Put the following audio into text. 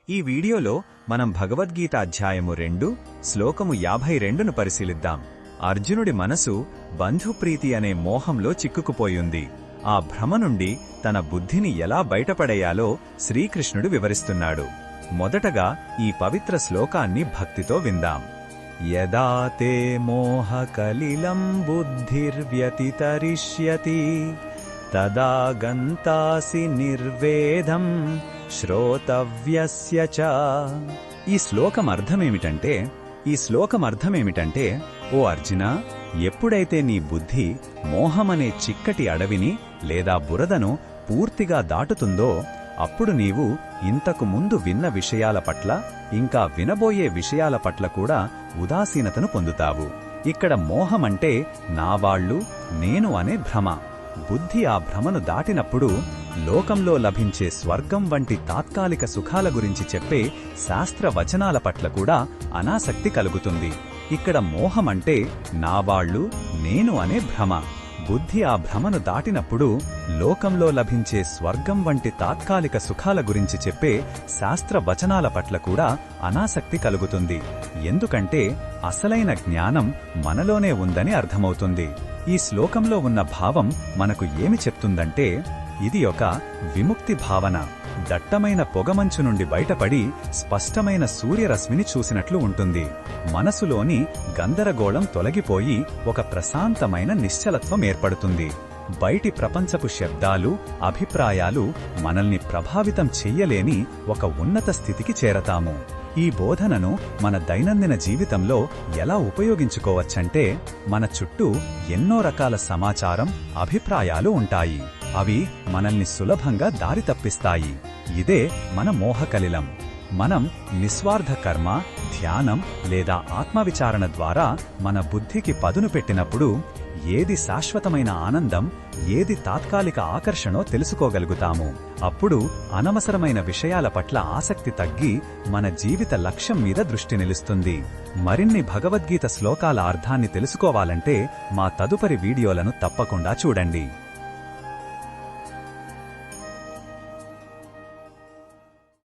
ఈ వీడియోలో మనం భగవద్గీత అధ్యాయము 2 శ్లోకము 52ను పరిశీలిద్దాం. అర్జునుడి మనసు బంధుప్రీతి అనే మోహంలో చిక్కుకుపోయింది. ఆ భ్రమ నుండి తన బుద్ధిని ఎలా బయటపడేయాలో శ్రీకృష్ణుడు వివరిస్తున్నాడు. మొదటగా ఈ పవిత్ర శ్లోకాన్ని భక్తితో విందాం. యదా తే మోహకలిలం బుద్ధిర్వ్యతితరిష్యతి తదా గంతాసి నిర్వేదం శ్రోతవ్యస్య చ. ఈ శ్లోకం అర్థమేమిటంటే, ఓ అర్జునా, ఎప్పుడైతే నీ బుద్ధి మోహమనే చిక్కటి అడవిని లేదా బురదను పూర్తిగా దాటుతుందో అప్పుడు నీవు ఇంతకు ముందు విన్న విషయాల పట్ల ఇంకా వినబోయే విషయాల పట్ల కూడా ఉదాసీనతను పొందుతావు. ఇక్కడ మోహమంటే నావాళ్లు, నేను అనే భ్రమ. బుద్ధి ఆ భ్రమను దాటినప్పుడు లోకంలో లభించే స్వర్గం వంటి తాత్కాలిక సుఖాల గురించి చెప్పే శాస్త్ర వచనాల పట్ల కూడా అనాసక్తి కలుగుతుంది. ఇక్కడ మోహమంటే నావాళ్లు, నేను అనే భ్రమ. బుద్ధి ఆ భ్రమను దాటినప్పుడు లోకంలో లభించే స్వర్గం వంటి తాత్కాలిక సుఖాల గురించి చెప్పే శాస్త్ర వచనాల పట్ల కూడా అనాసక్తి కలుగుతుంది. ఎందుకంటే అసలైన జ్ఞానం మనలోనే ఉందని అర్థమవుతుంది. ఈ శ్లోకంలో ఉన్న భావం మనకు ఏమి చెప్తుందంటే, ఇది ఒక విముక్తి భావన. దట్టమైన పొగమంచు నుండి బయటపడి స్పష్టమైన సూర్యరశ్మిని చూసినట్లు ఉంటుంది. మనసులోని గందరగోళం తొలగిపోయి ఒక ప్రశాంతమైన నిశ్చలత్వం ఏర్పడుతుంది. బయటి ప్రపంచపు శబ్దాలు, అభిప్రాయాలు మనల్ని ప్రభావితం చెయ్యలేని ఒక ఉన్నత స్థితికి చేరతాము. ఈ బోధనను మన దైనందిన జీవితంలో ఎలా ఉపయోగించుకోవచ్చంటే, మన చుట్టూ ఎన్నో రకాల సమాచారం, అభిప్రాయాలు ఉంటాయి. అవి మనల్ని సులభంగా దారి తప్పిస్తాయి. ఇదే మన మోహకలిలం. మనం నిస్వార్థ కర్మ, ధ్యానం లేదా ఆత్మవిచారణ ద్వారా మన బుద్ధికి పదును పెట్టినప్పుడు ఏది శాశ్వతమైన ఆనందం, ఏది తాత్కాలిక ఆకర్షణో తెలుసుకోగలుగుతాము. అప్పుడు అనవసరమైన విషయాల పట్ల ఆసక్తి తగ్గి మన జీవిత లక్ష్యం మీద దృష్టి నిలుస్తుంది. మరిన్ని భగవద్గీత శ్లోకాల అర్థాన్ని తెలుసుకోవాలంటే మా తదుపరి వీడియోలను తప్పకుండా చూడండి.